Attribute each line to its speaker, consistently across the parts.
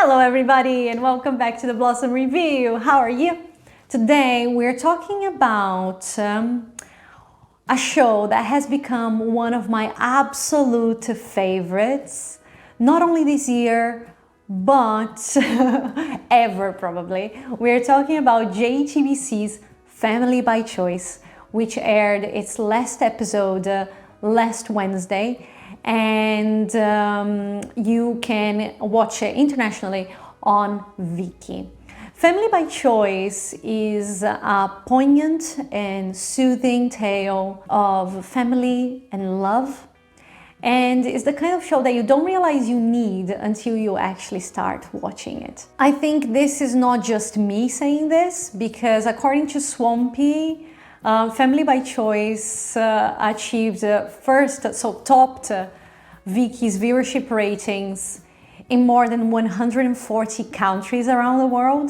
Speaker 1: Hello everybody and welcome back to the Blossom Review. How are you? Today we're talking about a show that has become one of my absolute favorites, not only this year, but ever probably. We're talking about jTBC's Family by Choice, which aired its last episode last Wednesday. And you can watch it internationally on Viki. Family by Choice is a poignant and soothing tale of family and love, and it's the kind of show that you don't realize you need until you actually start watching it. I think this is not just me saying this, because according to Swampy, Family by Choice achieved topped Viki's viewership ratings in more than 140 countries around the world.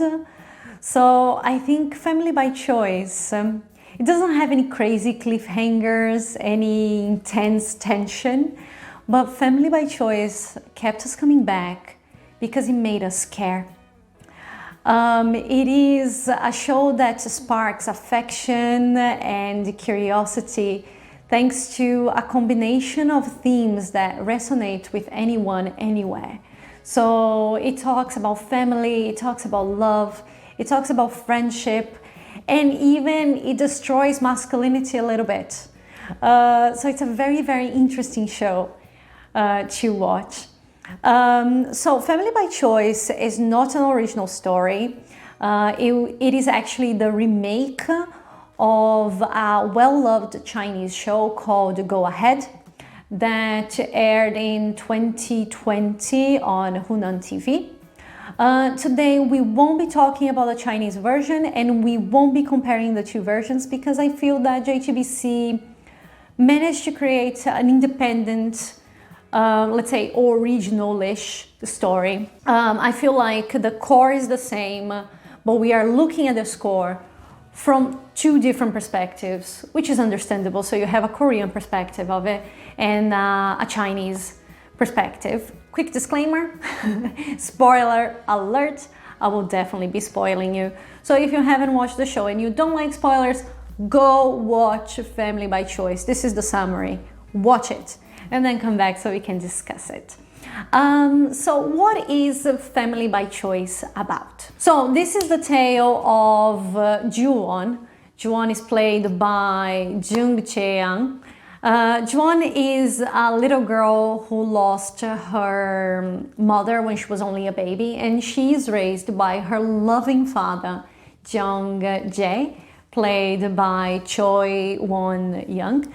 Speaker 1: So I think Family by Choice, it doesn't have any crazy cliffhangers, any intense tension, but Family by Choice kept us coming back because it made us care. It is a show that sparks affection and curiosity thanks to a combination of themes that resonate with anyone, anywhere. So it talks about family, it talks about love, it talks about friendship, and even it destroys masculinity a little bit. So it's a very, very interesting show to watch. So Family by Choice is not an original story. It is actually the remake of a well-loved Chinese show called Go Ahead that aired in 2020 on Hunan TV. Today we won't be talking about the Chinese version, and we won't be comparing the two versions because I feel that jTBC managed to create an independent, let's say original-ish story. I feel like the core is the same, but we are looking at the score from two different perspectives, which is understandable. So you have a Korean perspective of it and a Chinese perspective. Quick disclaimer, spoiler alert, I will definitely be spoiling you. So if you haven't watched the show and you don't like spoilers, go watch Family by Choice. This is the summary, watch it, and then come back so we can discuss it. So what is Family by Choice about? So this is the tale of Ju-won. Ju-won is played by Jeong-jae. Ju-won is a little girl who lost her mother when she was only a baby, and she is raised by her loving father, Jeong-jae, played by Chae-yeon.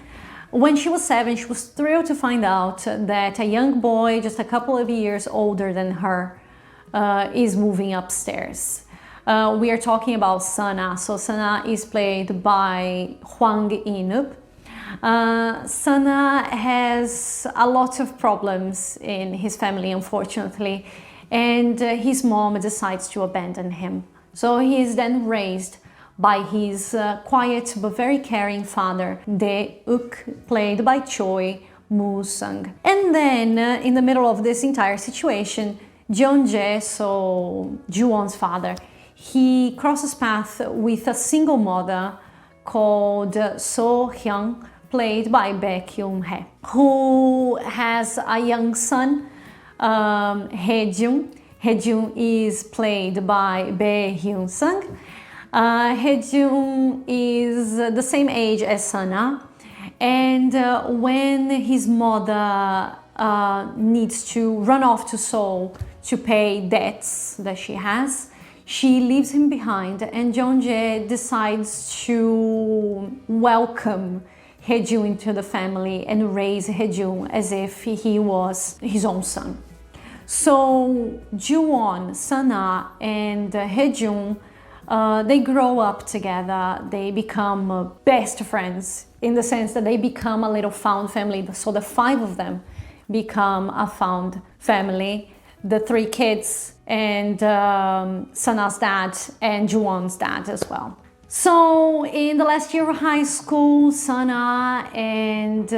Speaker 1: When she was 7, she was thrilled to find out that a young boy, just a couple of years older than her, is moving upstairs. We are talking about Sana. So Sana is played by In-yeop. Sana has a lot of problems in his family, unfortunately, and his mom decides to abandon him. So he is then raised by his quiet but very caring father, Dae-uk, played by Choi Moo-sung. And then, in the middle of this entire situation, Jeong-jae, so Ju-won's father, he crosses paths with a single mother called So-hyun, played by Baek-kyung-hae, who has a young son, Hae-jun. Hae-jun is played by Hyun-sung. Hae-jun is the same age as Sana, and when his mother needs to run off to Seoul to pay debts that she has, she leaves him behind, and Jeong-jae decides to welcome Hae-jun into the family and raise Hae-jun as if he was his own son. So Ju-won, Sana, and Hae-jun, they grow up together, they become best friends in the sense that they become a little found family. So the 5 of them become a found family, the 3 kids and Sana's dad and Ju-won's dad as well. So in the last year of high school, Sana and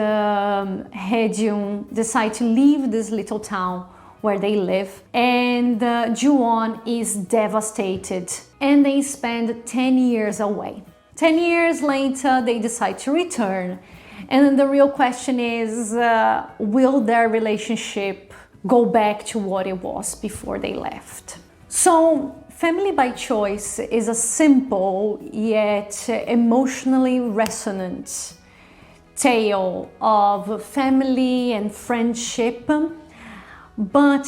Speaker 1: Hae-jun decide to leave this little town where they live, and Ju-won is devastated, and they spend 10 years away. 10 years later, they decide to return, and then the real question is, will their relationship go back to what it was before they left? So, Family by Choice is a simple yet emotionally resonant tale of family and friendship, but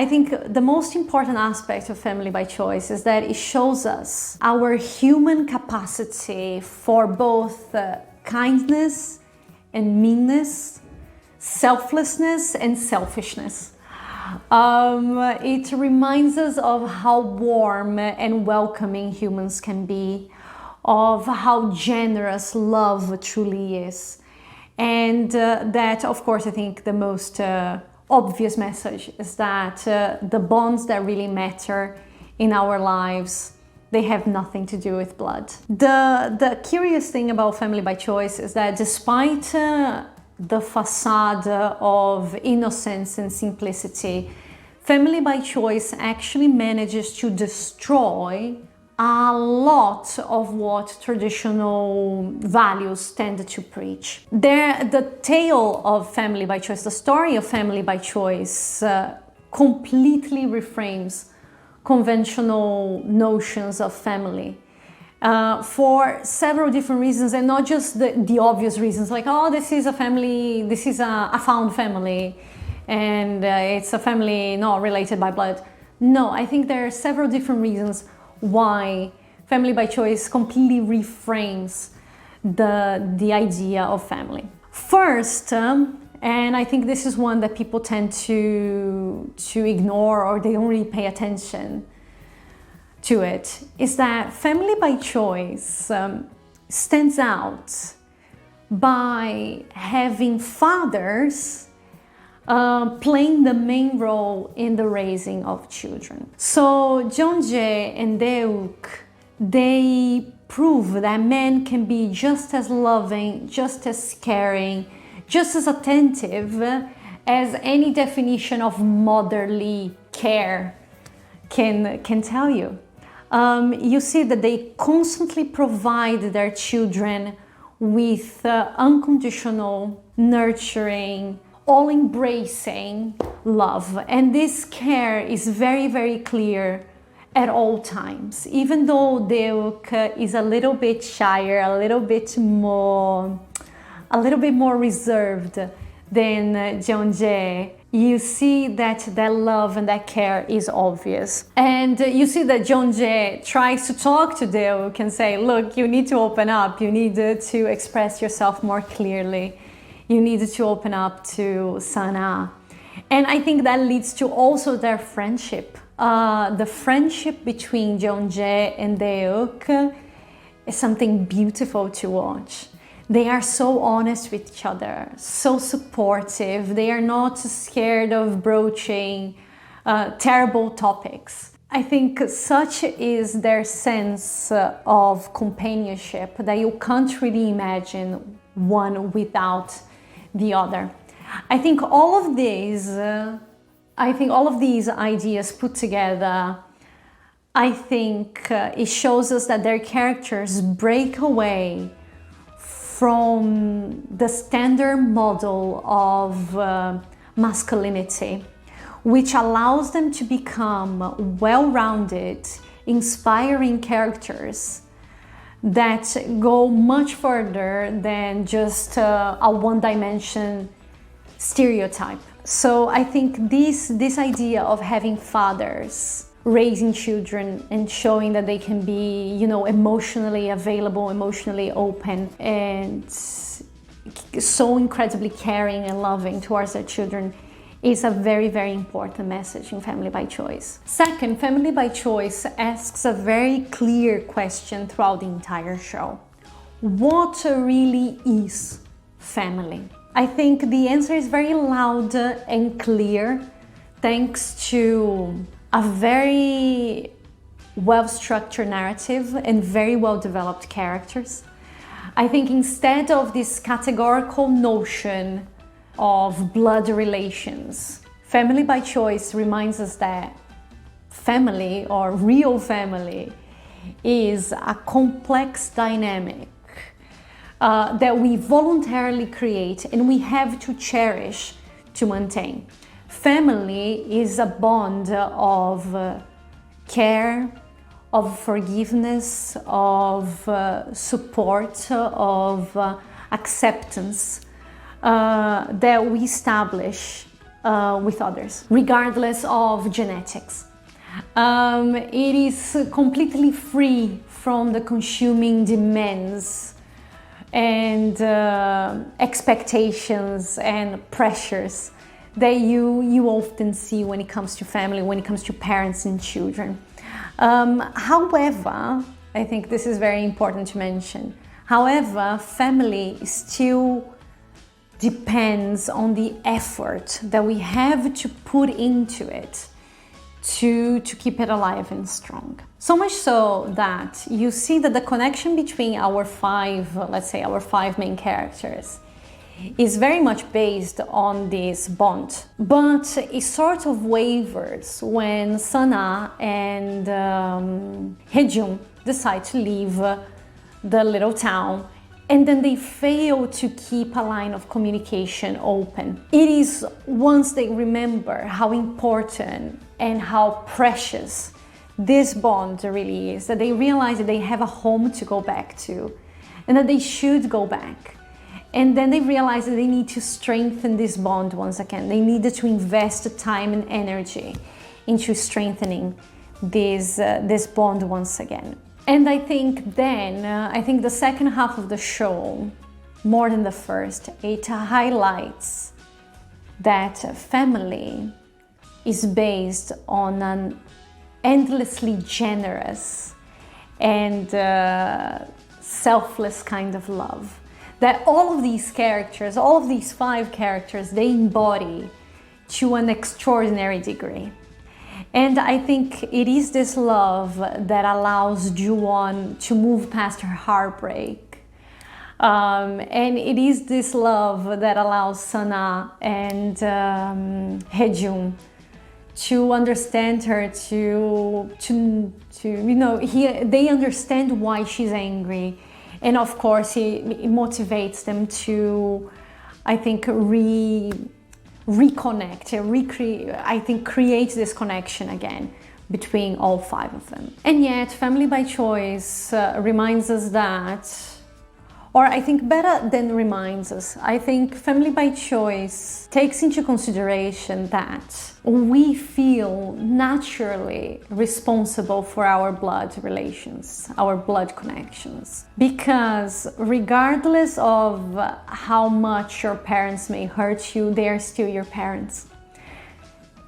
Speaker 1: I think the most important aspect of Family by Choice is that it shows us our human capacity for both kindness and meanness, selflessness and selfishness. It reminds us of how warm and welcoming humans can be, of how generous love truly is, and that, of course, I think the most obvious message is that the bonds that really matter in our lives, they have nothing to do with blood. The curious thing about Family by Choice is that despite the facade of innocence and simplicity, Family by Choice actually manages to destroy a lot of what traditional values tend to preach. The tale of Family by Choice, the story of Family by Choice, completely reframes conventional notions of family. For several different reasons, and not just the obvious reasons, like, oh, this is a family, this is a found family, and it's a family not related by blood. No, I think there are several different reasons why Family by Choice completely reframes the idea of family. First, and I think this is one that people tend to ignore, or they don't really pay attention to it, is that Family by Choice stands out by having fathers playing the main role in the raising of children. So Jeong-jae and Dae-uk, they prove that men can be just as loving, just as caring, just as attentive as any definition of motherly care can tell you. You see that they constantly provide their children with unconditional, nurturing, all-embracing love. And this care is very, very clear at all times. Even though Dae-uk is a little bit shyer, a little bit more reserved than Jeong-jae, you see that love and that care is obvious. And you see that Jeong-jae tries to talk to Dae-uk and say, look, you need to open up, you need to express yourself more clearly, you need to open up to Sana. And I think that leads to also their friendship. The friendship between Jeong-jae and Dae-uk is something beautiful to watch. They are so honest with each other, so supportive. They are not scared of broaching terrible topics. I think such is their sense of companionship that you can't really imagine one without the other. I think all of these ideas put together, I think it shows us that their characters break away from the standard model of masculinity, which allows them to become well-rounded, inspiring characters that go much further than just a one-dimension stereotype. So I think this idea of having fathers raising children and showing that they can be, emotionally available, emotionally open, and so incredibly caring and loving towards their children is a very, very important message in Family by Choice. Second, Family by Choice asks a very clear question throughout the entire show. What really is family? I think the answer is very loud and clear, thanks to a very well-structured narrative and very well-developed characters. I think instead of this categorical notion of blood relations, Family by Choice reminds us that family, or real family, is a complex dynamic that we voluntarily create and we have to cherish to maintain. Family is a bond of care, of forgiveness, of support, of acceptance that we establish with others, regardless of genetics. It is completely free from the consuming demands and expectations and pressures that you often see when it comes to family, when it comes to parents and children. However, I think this is very important to mention. However, family still depends on the effort that we have to put into it to keep it alive and strong. So much so that you see that the connection between our five main characters is very much based on this bond. But it sort of wavers when Sana and Hae-jun decide to leave the little town, and then they fail to keep a line of communication open. It is once they remember how important and how precious this bond really is, that they realize that they have a home to go back to and that they should go back. And then they realize that they need to strengthen this bond once again. They needed to invest time and energy into strengthening this bond once again. And I think the second half of the show, more than the first, it highlights that family is based on an endlessly generous and selfless kind of love that all of these characters, all of these five characters, they embody to an extraordinary degree. And I think it is this love that allows Ju-won to move past her heartbreak. And it is this love that allows Sana and Hae-jun to understand her, they understand why she's angry. And of course, it motivates them to, I think, reconnect, create this connection again between all five of them. And yet, Family by Choice reminds us that, or I think better than reminds us, I think Family by Choice takes into consideration that we feel naturally responsible for our blood relations, our blood connections. Because regardless of how much your parents may hurt you, they are still your parents.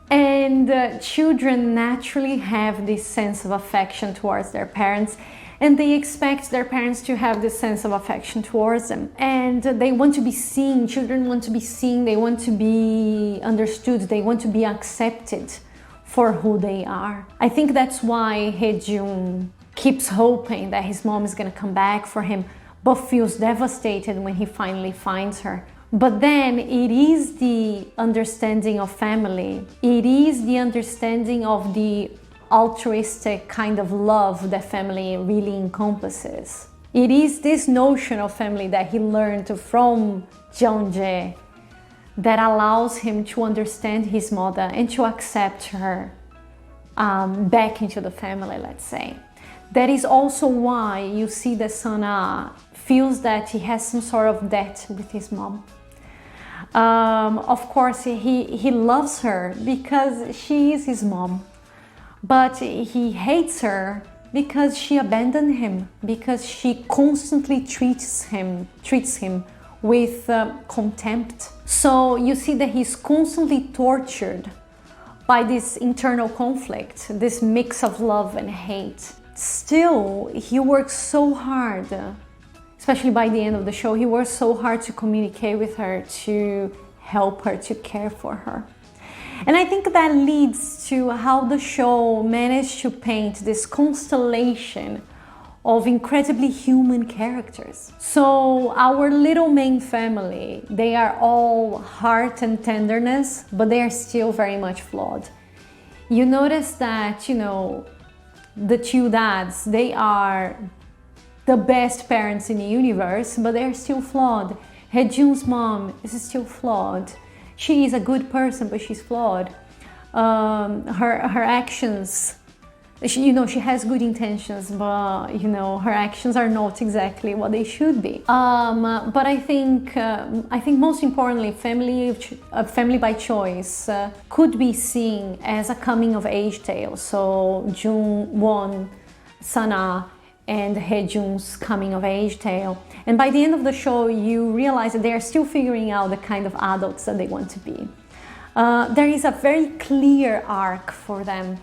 Speaker 1: And children naturally have this sense of affection towards their parents, and they expect their parents to have this sense of affection towards them. And they want to be seen, children want to be seen, they want to be understood, they want to be accepted for who they are. I think that's why Hae-jun keeps hoping that his mom is gonna come back for him, but feels devastated when he finally finds her. But then it is the understanding of family, it is the understanding of the altruistic kind of love that family really encompasses. It is this notion of family that he learned from Jeong-jae that allows him to understand his mother and to accept her back into the family, let's say. That is also why you see that Sana feels that he has some sort of debt with his mom. Of course, he loves her because she is his mom. But he hates her because she abandoned him, because she constantly treats him with contempt. So you see that he's constantly tortured by this internal conflict, this mix of love and hate. Still, he works so hard, especially by the end of the show, he works so hard to communicate with her, to help her, to care for her. And I think that leads to how the show managed to paint this constellation of incredibly human characters. So our little main family, they are all heart and tenderness, but they are still very much flawed. You notice that, you know, the two dads, they are the best parents in the universe, but they're still flawed. Hae-jun's mom is still flawed. She is a good person, but she's flawed. Her actions, she has good intentions, but her actions are not exactly what they should be. But I think most importantly, family by choice could be seen as a coming of age tale. So Ju-won, Sana, and Hae-jun's coming of age tale. And by the end of the show, you realize that they are still figuring out the kind of adults that they want to be. There is a very clear arc for them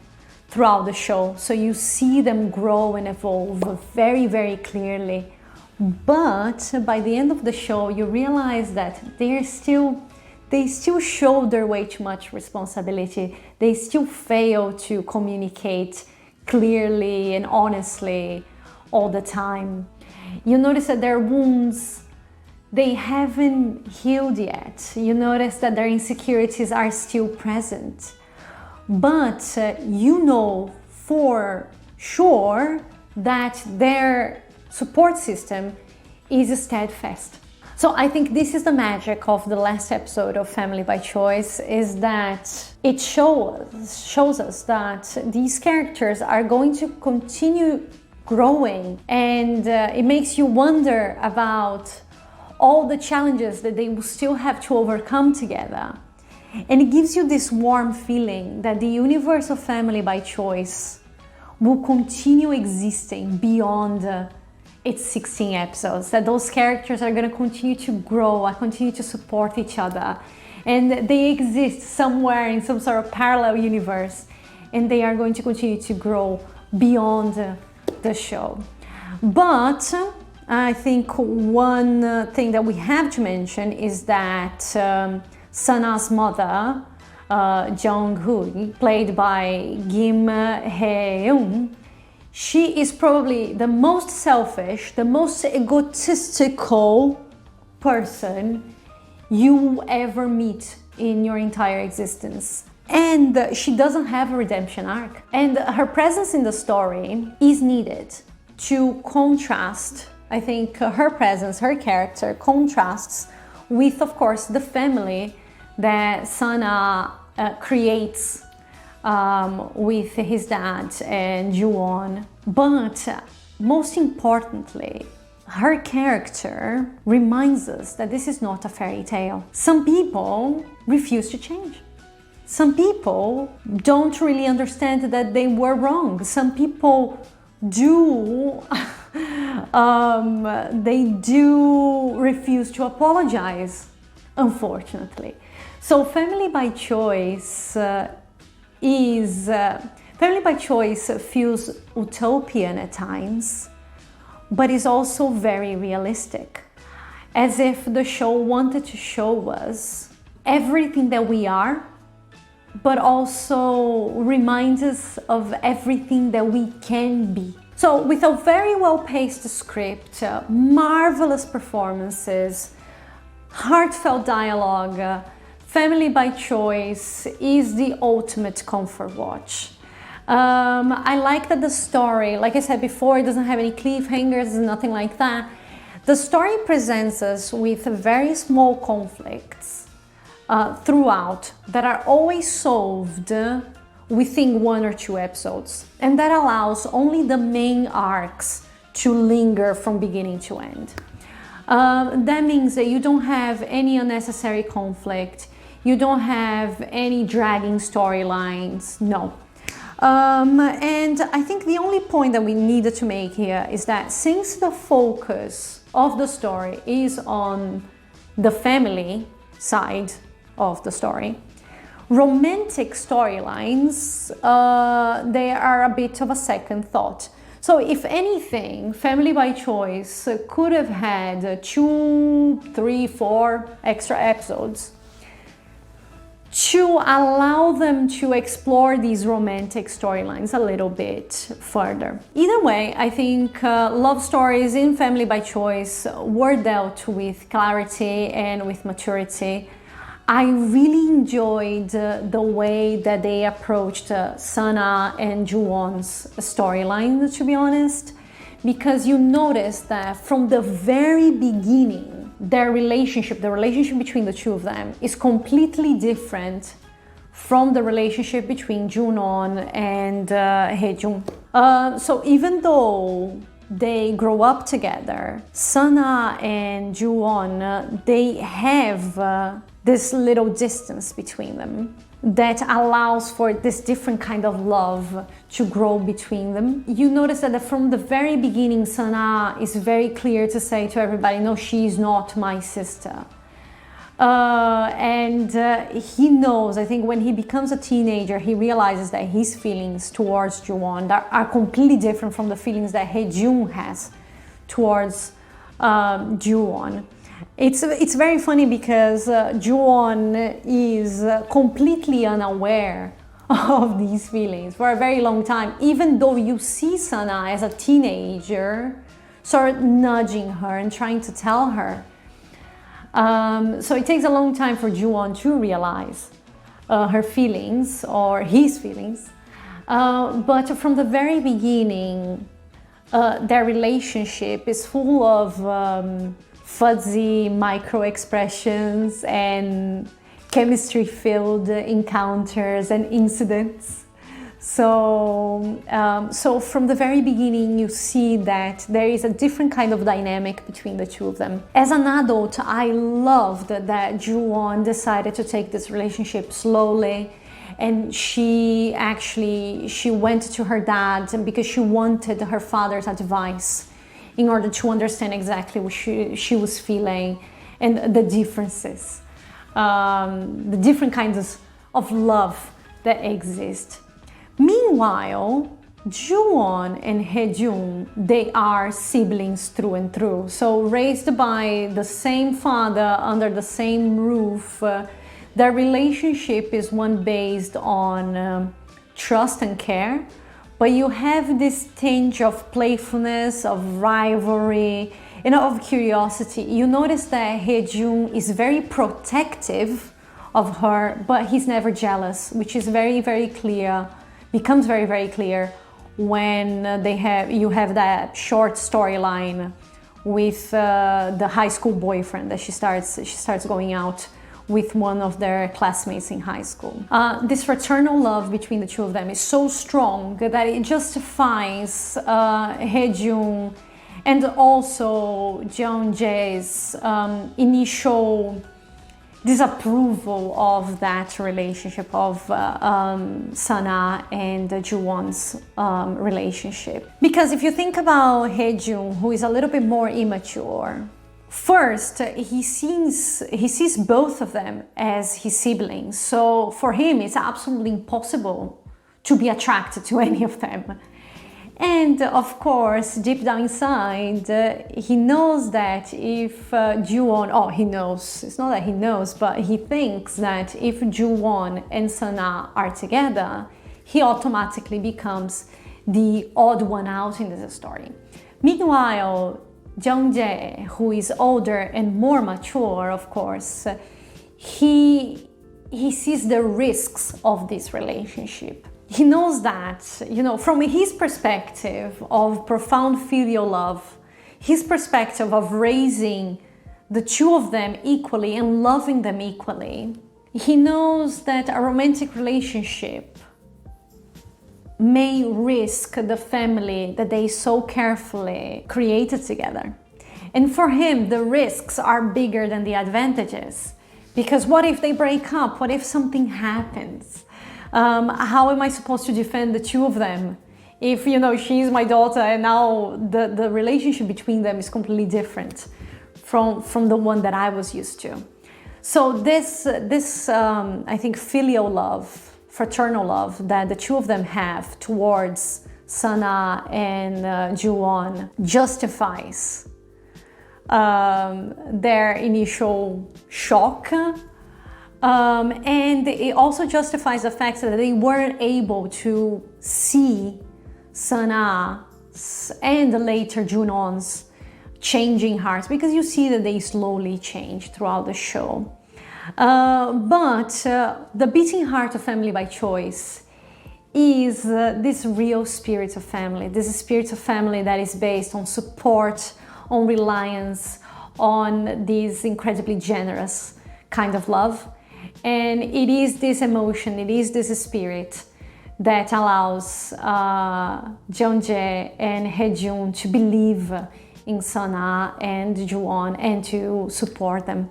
Speaker 1: throughout the show. So you see them grow and evolve very, very clearly. But by the end of the show, you realize that they still shoulder way too much responsibility. They still fail to communicate clearly and honestly all the time. You notice that their wounds, they haven't healed yet. You notice that their insecurities are still present. But you know for sure that their support system is steadfast. So I think this is the magic of the last episode of Family by Choice, is that it shows us that these characters are going to continue growing, and it makes you wonder about all the challenges that they will still have to overcome together. And it gives you this warm feeling that the universe of Family by Choice will continue existing beyond its 16 episodes, that those characters are going to continue to grow and continue to support each other, and they exist somewhere in some sort of parallel universe, and they are going to continue to grow beyond the show. But I think one thing that we have to mention is that Sana's mother, Jeong-jae, played by Kim Hae-jun, she is probably the most selfish, the most egotistical person you ever meet in your entire existence. And she doesn't have a redemption arc. And her presence in the story is needed to contrast, I think her presence, her character contrasts with, of course, the family that Sana creates with his dad and Ju-won. But most importantly, her character reminds us that this is not a fairy tale. Some people refuse to change. Some people don't really understand that they were wrong. Some people do they do refuse to apologize, unfortunately. So Family by Choice Family by Choice feels utopian at times, but is also very realistic, as if the show wanted to show us everything that we are, but also reminds us of everything that we can be. So with a very well-paced script, marvelous performances, heartfelt dialogue, Family by Choice is the ultimate comfort watch. I like that the story, like I said before, it doesn't have any cliffhangers, nothing like that. The story presents us with very small conflicts throughout that are always solved within 1 or 2 episodes, and that allows only the main arcs to linger from beginning to end. That means that you don't have any unnecessary conflict, you don't have any dragging storylines, no. And I think the only point that we needed to make here is that since the focus of the story is on the family side of the story, romantic storylines, they are a bit of a second thought. So if anything, Family by Choice could have had 2, 3, 4 extra episodes to allow them to explore these romantic storylines a little bit further. Either way, I think love stories in Family by Choice were dealt with clarity and with maturity. I really enjoyed the way that they approached Sana and Ju-won's storyline, to be honest, because you notice that from the very beginning, their relationship, the relationship between the two of them, is completely different from the relationship between Ju-won and Hae-jun. So even though they grow up together, Sana and Ju-won, they have this little distance between them that allows for this different kind of love to grow between them. You notice that from the very beginning, Sana is very clear to say to everybody, no, she's not my sister. He knows, I think when he becomes a teenager, he realizes that his feelings towards Ju-won are completely different from the feelings that Hae-jun has towards Ju-won. It's very funny because Ju-won is completely unaware of these feelings for a very long time, even though you see Sana as a teenager sort of nudging her and trying to tell her. So it takes a long time for Ju-won to realize her feelings or his feelings. But from the very beginning, their relationship is full of fuzzy micro expressions and chemistry-filled encounters and incidents. So from the very beginning, you see that there is a different kind of dynamic between the two of them. As an adult, I loved that Ju-won decided to take this relationship slowly, and she went to her dad because she wanted her father's advice in order to understand exactly what she was feeling and the differences, the different kinds of love that exist. Meanwhile, Ju-won and Hae-jun, they are siblings through and through. So raised by the same father under the same roof, their relationship is one based on trust and care. But you have this tinge of playfulness, of rivalry, and of curiosity. You notice that Hae-jun is very protective of her, but he's never jealous, which is very, very clear, becomes very, very clear when you have that short storyline with the high school boyfriend that she starts going out with one of their classmates in high school. This fraternal love between the two of them is so strong that it justifies Hae-jun and also Jeong-jae's initial disapproval of that relationship of Sana and Ju-won's relationship. Because if you think about Hae-jun, who is a little bit more immature, first, he sees both of them as his siblings. So for him, it's absolutely impossible to be attracted to any of them. And of course, deep down inside, he knows that if Ju-won, he knows, it's not that he knows, but he thinks that if Ju-won and Sana are together, he automatically becomes the odd one out in this story. Meanwhile, Jeong-jae, who is older and more mature, of course, he sees the risks of this relationship. He knows that, from his perspective of profound filial love, his perspective of raising the two of them equally and loving them equally, he knows that a romantic relationship may risk the family that they so carefully created together. And for him, the risks are bigger than the advantages. Because what if they break up? What if something happens? How am I supposed to defend the two of them? If, she's my daughter and now the relationship between them is completely different from the one that I was used to. So this I think, filial love, fraternal love that the two of them have towards Sana and Ju-won justifies their initial shock And it also justifies the fact that they weren't able to see Sun-a's and later Junon's changing hearts, because you see that they slowly change throughout the show. But the beating heart of Family by Choice is this real spirit of family. This is spirit of family that is based on support, on reliance, on this incredibly generous kind of love. And it is this emotion, it is this spirit that allows Jeong-jae and Hae-jun to believe in Sun-a and Ju-won and to support them.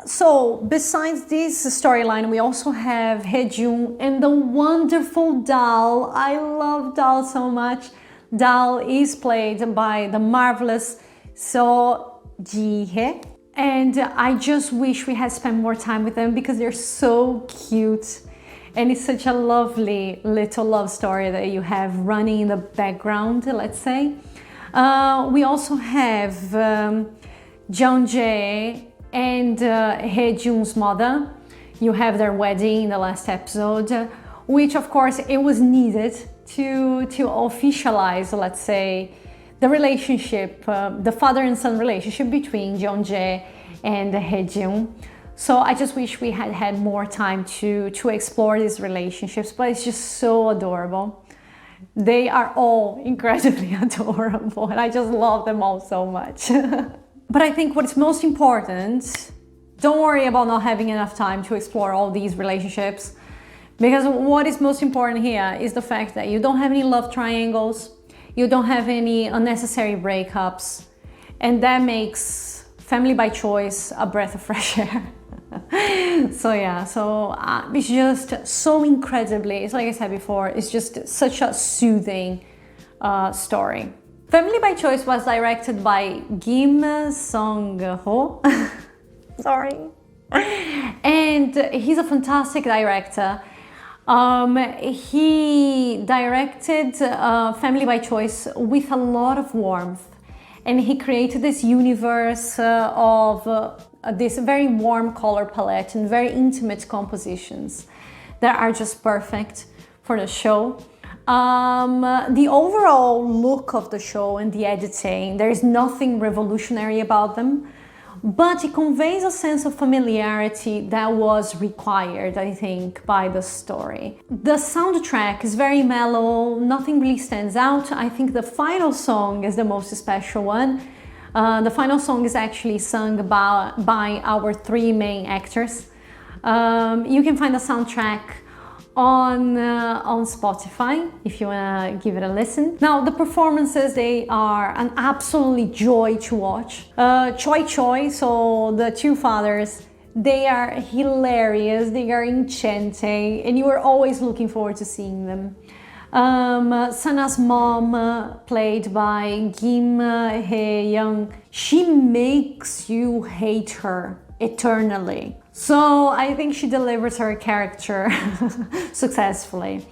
Speaker 1: So besides this storyline, we also have Hae-jun and the wonderful Dal. I love Dal so much. Dal is played by the marvelous Ji-hye. And I just wish we had spent more time with them because they're so cute. And it's such a lovely little love story that you have running in the background, let's say. We also have Jeong-jae and Hae-jun's mother. You have their wedding in the last episode, which of course it was needed to officialize, let's say, the relationship, the father and son relationship between Jeong-jae and Hae-jun. So I just wish we had had more time to explore these relationships, but it's just so adorable. They are all incredibly adorable and I just love them all so much. But I think what's most important, don't worry about not having enough time to explore all these relationships, because what is most important here is the fact that you don't have any love triangles, you don't have any unnecessary breakups, and that makes Family by Choice a breath of fresh air. So yeah, it's just so incredibly, it's like I said before, it's just such a soothing story. Family by Choice was directed by Seung-ho. Sorry. And he's a fantastic director. He directed Family by Choice with a lot of warmth, and he created this universe of this very warm color palette and very intimate compositions that are just perfect for the show. The overall look of the show and the editing, there is nothing revolutionary about them, but it conveys a sense of familiarity that was required, I think, by the story. The soundtrack is very mellow, nothing really stands out. I think the final song is the most special one. The final song is actually sung by our three main actors. You can find the soundtrack on Spotify if you want to give it a listen. Now the performances, they are an absolutely joy to watch. Choi, so the two fathers, they are hilarious, they are enchanting, and you are always looking forward to seeing them. Sana's mom, played by Kim Hae-young, she makes you hate her eternally. So I think she delivers her character successfully.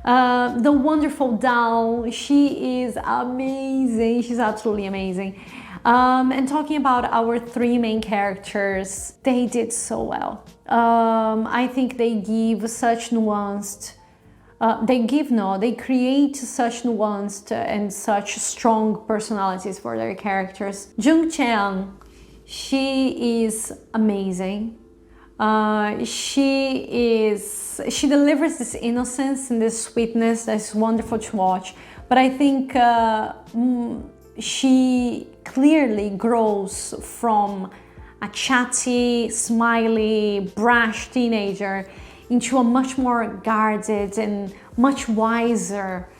Speaker 1: The wonderful Dal, she is amazing. She's absolutely amazing. And talking about our three main characters, they did so well. I think they give such nuanced, they create such nuanced and such strong personalities for their characters. Jung-cheon, she is amazing. She delivers this innocence and this sweetness that's wonderful to watch, but I think she clearly grows from a chatty, smiley, brash teenager into a much more guarded and much wiser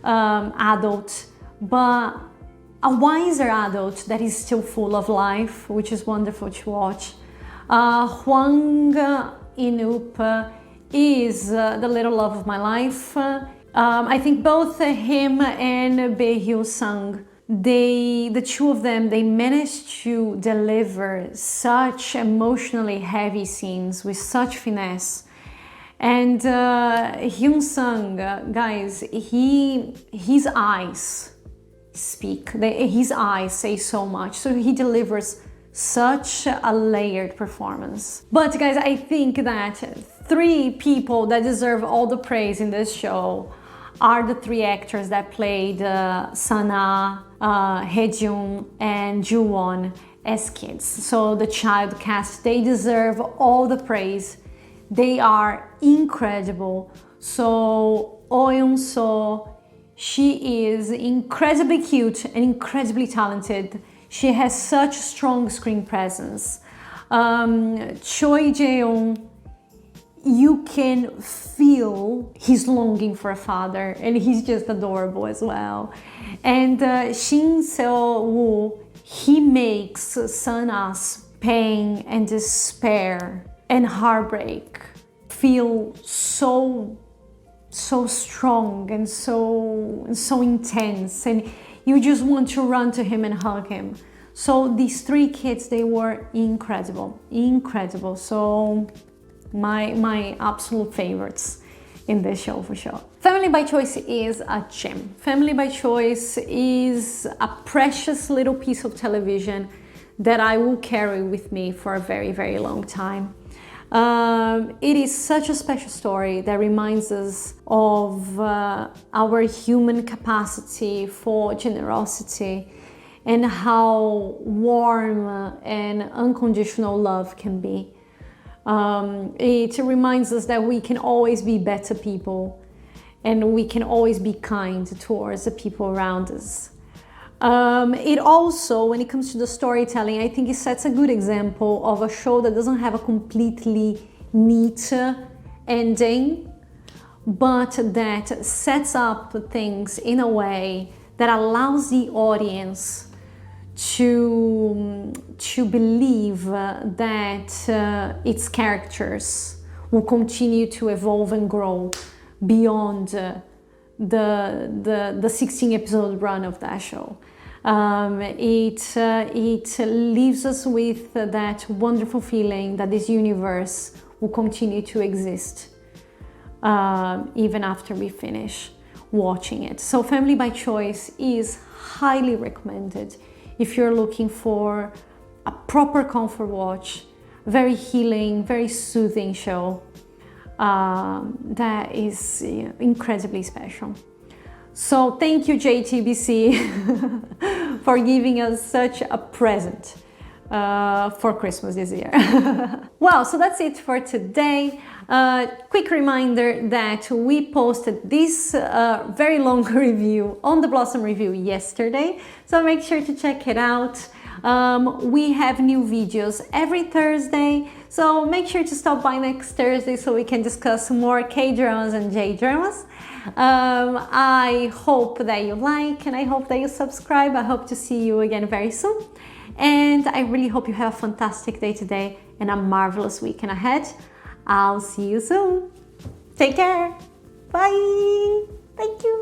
Speaker 1: adult, but a wiser adult that is still full of life, which is wonderful to watch. Hwang In-youp is the little love of my life. I think both him and Hyun-sung, the two of them, they managed to deliver such emotionally heavy scenes with such finesse. And Hyun-sung, guys, his eyes speak. His eyes say so much. So he delivers Such a layered performance. But guys, I think that 3 people that deserve all the praise in this show are the 3 actors that played Sana, Hae-jun, and Ju-won as kids. So the child cast, they deserve all the praise. They are incredible. So Oh Yeon-so, she is incredibly cute and incredibly talented. She has such strong screen presence. Choi Jae-young, you can feel his longing for a father, and he's just adorable as well. And Shin Seo-woo, he makes Sana's pain and despair and heartbreak feel so strong and so intense, and you just want to run to him and hug him. So these 3 kids, they were incredible. So my absolute favorites in this show for sure. Family by Choice is a gem. Family by Choice is a precious little piece of television that I will carry with me for a very long time. It is such a special story that reminds us of our human capacity for generosity and how warm and unconditional love can be. It reminds us that we can always be better people and we can always be kind towards the people around us. It also, when it comes to the storytelling, I think it sets a good example of a show that doesn't have a completely neat ending, but that sets up things in a way that allows the audience to believe that its characters will continue to evolve and grow beyond the 16-episode run of that show. It leaves us with that wonderful feeling that this universe will continue to exist even after we finish watching it. So Family by Choice is highly recommended if you're looking for a proper comfort watch, very healing, very soothing show that is incredibly special. So thank you, jTBC, for giving us such a present for Christmas this year. Well, so that's it for today. Quick reminder that we posted this very long review on the Blossom Review yesterday, so make sure to check it out. We have new videos every Thursday, so make sure to stop by next Thursday so we can discuss more K-dramas and J-dramas. I hope that you like and I hope that you subscribe. I hope to see you again very soon. And I really hope you have a fantastic day today and a marvelous weekend ahead. I'll see you soon. Take care. Bye. Thank you.